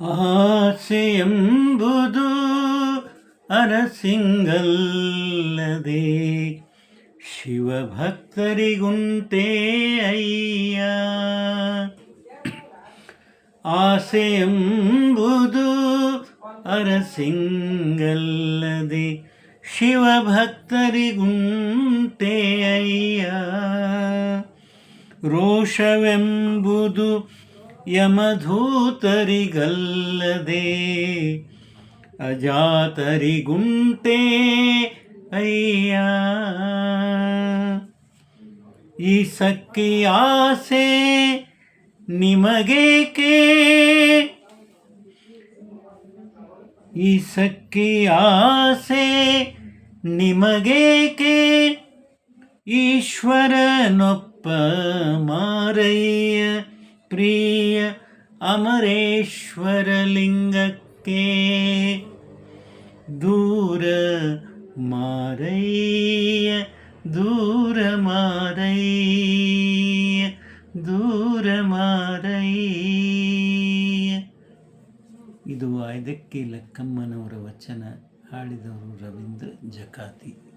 ಆಸೆಯೆಂಬುದು ಅರಸಿಂಗಲ್ಲದೆ ಶಿವಭಕ್ತರಿಗುಂಟೆ ಅಯ್ಯ. ಆಸೆಯೆಂಬುದು ಅರಸಿಂಗಲ್ಲದೆ ಶಿವಭಕ್ತರಿಗುಂಟೆ ಅಯ್ಯ. ರೋಷವೆಂಬುದು ಯಮಧೂತರಿಗಲ್ಲದೆ ಅಜಾತರಿಗುಂಟೆ ಅಯ್ಯ. ಈ ಸಕ್ಕಿ ಆಸೆ ನಿಮಗೇಕೆ, ಈ ಸಕ್ಕಿ ಆಸೆ ನಿಮಗೇಕೆ, ಈಶ್ವರನೊಪ್ಪ ಮಾರಯ್ಯ ಪ್ರಿಯ ಅಮರೇಶ್ವರಲಿಂಗಕ್ಕೆ. ದೂರ ಮಾರಯ್ಯ, ದೂರ ಮಾರಯ್ಯ, ದೂರ ಮಾರಯ್ಯ. ಇದು ವಾಯ್ದಕ್ಕಿ ಲಕ್ಕಮ್ಮನವರ ವಚನ. ಹಾಡಿದವರು ರವೀಂದ್ರ ಜಕಾತಿ.